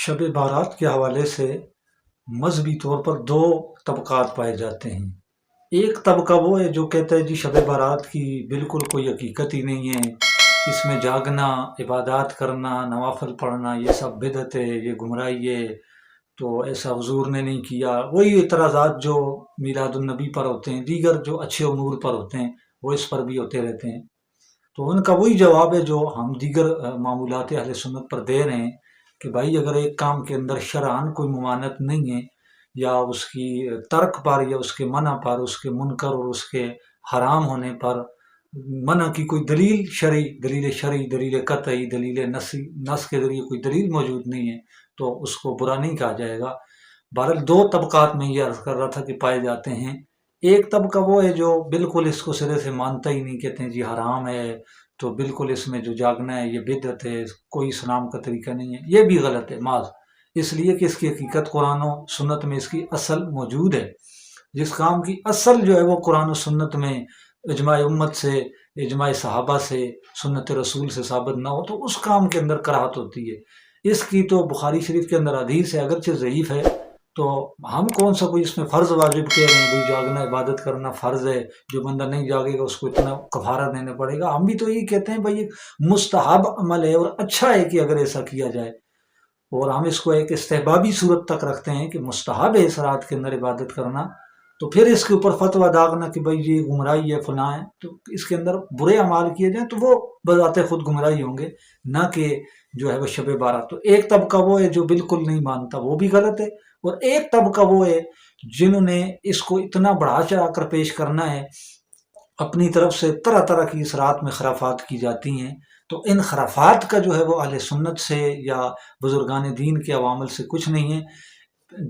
شب بارات کے حوالے سے مذہبی طور پر دو طبقات پائے جاتے ہیں۔ ایک طبقہ وہ ہے جو کہتا ہے جی شب بارات کی بالکل کوئی حقیقت ہی نہیں ہے، اس میں جاگنا، عبادات کرنا، نوافل پڑھنا یہ سب بدعت ہے، یہ گمراہی ہے، تو ایسا حضور نے نہیں کیا۔ وہی اعتراضات جو میلاد النبی پر ہوتے ہیں، دیگر جو اچھے امور پر ہوتے ہیں وہ اس پر بھی ہوتے رہتے ہیں۔ تو ان کا وہی جواب ہے جو ہم دیگر معمولات اہل سنت پر دے رہے ہیں کہ بھائی اگر ایک کام کے اندر شرعاً کوئی ممانعت نہیں ہے، یا اس کی ترک پر، یا اس کے منع پر، اس کے منکر اور اس کے حرام ہونے پر منع کی کوئی دلیل شرعی، دلیل قطعی، دلیل نص کے ذریعے کوئی دلیل موجود نہیں ہے تو اس کو برا نہیں کہا جائے گا۔ بہرحال دو طبقات میں یہ عرض کر رہا تھا کہ پائے جاتے ہیں۔ ایک طبقہ وہ ہے جو بالکل اس کو سرے سے مانتا ہی نہیں، کہتے ہیں جی حرام ہے، تو بالکل اس میں جو جاگنا ہے یہ بدعت ہے، کوئی اسلام کا طریقہ نہیں ہے۔ یہ بھی غلط ہے محض اس لیے کہ اس کی حقیقت قرآن و سنت میں اس کی اصل موجود ہے۔ جس کام کی اصل جو ہے وہ قرآن و سنت میں اجماع امت سے، اجماع صحابہ سے، سنت رسول سے ثابت نہ ہو تو اس کام کے اندر کراہت ہوتی ہے۔ اس کی تو بخاری شریف کے اندر حدیث ہے، اگرچہ ضعیف ہے، تو ہم کون سا کوئی اس میں فرض واجب کہہ رہے ہیں بھائی جاگنا، عبادت کرنا فرض ہے، جو بندہ نہیں جاگے گا اس کو اتنا کفارہ دینا پڑے گا۔ ہم بھی تو یہی کہتے ہیں بھائی ایک مستحب عمل ہے اور اچھا ہے کہ اگر ایسا کیا جائے، اور ہم اس کو ایک استحبابی صورت تک رکھتے ہیں کہ مستحب ہے اس رات کے اندر عبادت کرنا، تو پھر اس کے اوپر فتویٰ داغنا کہ بھائی یہ گمراہی ہے، فلاں ہے، تو اس کے اندر برے اعمال کیے جائیں تو وہ بذات خود گمراہی ہوں گے، نہ کہ جو ہے وہ شب بارات۔ تو ایک طبقہ وہ ہے جو بالکل نہیں مانتا، وہ بھی غلط ہے، اور ایک طبقہ وہ ہے جنہوں نے اس کو اتنا بڑھا چڑھا کر پیش کرنا ہے، اپنی طرف سے طرح طرح کی اس رات میں خرافات کی جاتی ہیں، تو ان خرافات کا جو ہے وہ اہل سنت سے یا بزرگان دین کے عوامل سے کچھ نہیں ہے۔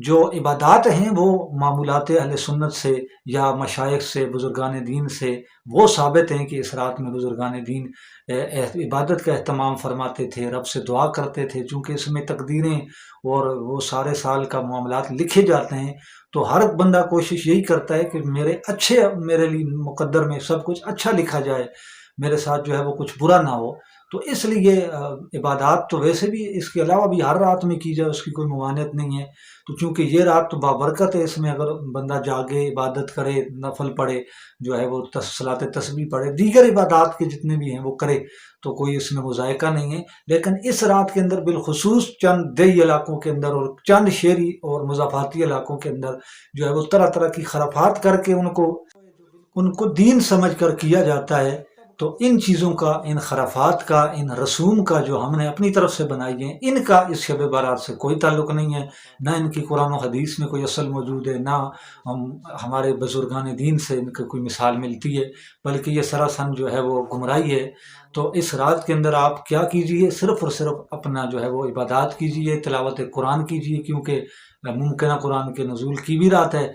جو عبادات ہیں وہ معمولات اہل سنت سے یا مشائخ سے، بزرگان دین سے وہ ثابت ہیں کہ اس رات میں بزرگان دین عبادت کا اہتمام فرماتے تھے، رب سے دعا کرتے تھے، چونکہ اس میں تقدیریں اور وہ سارے سال کا معاملات لکھے جاتے ہیں، تو ہر بندہ کوشش یہی کرتا ہے کہ میرے لیے مقدر میں سب کچھ اچھا لکھا جائے، میرے ساتھ جو ہے وہ کچھ برا نہ ہو۔ تو اس لیے عبادات تو ویسے بھی اس کے علاوہ بھی ہر رات میں کی جائے، اس کی کوئی ممانعت نہیں ہے، تو چونکہ یہ رات تو بابرکت ہے، اس میں اگر بندہ جاگے، عبادت کرے، نفل پڑھے، جو ہے وہ صلاۃ تسبیح پڑھے، دیگر عبادات کے جتنے بھی ہیں وہ کرے، تو کوئی اس میں مذائقہ نہیں ہے۔ لیکن اس رات کے اندر بالخصوص چند دیہی علاقوں کے اندر اور چند شہری اور مضافاتی علاقوں کے اندر جو ہے وہ طرح طرح کی خرافات کر کے ان کو دین سمجھ کر کیا جاتا ہے۔ تو ان چیزوں کا، ان خرافات کا، ان رسوم کا جو ہم نے اپنی طرف سے بنائی ہیں، ان کا اس شب بارات سے کوئی تعلق نہیں ہے، نہ ان کی قرآن و حدیث میں کوئی اصل موجود ہے، نہ ہمارے بزرگان دین سے ان کی کوئی مثال ملتی ہے، بلکہ یہ سراسر جو ہے وہ گمراہی ہے۔ تو اس رات کے اندر آپ کیا کیجئے، صرف اور صرف اپنا جو ہے وہ عبادات کیجئے، تلاوت قرآن کیجئے، کیونکہ ممکنہ قرآن کے نزول کی بھی رات ہے۔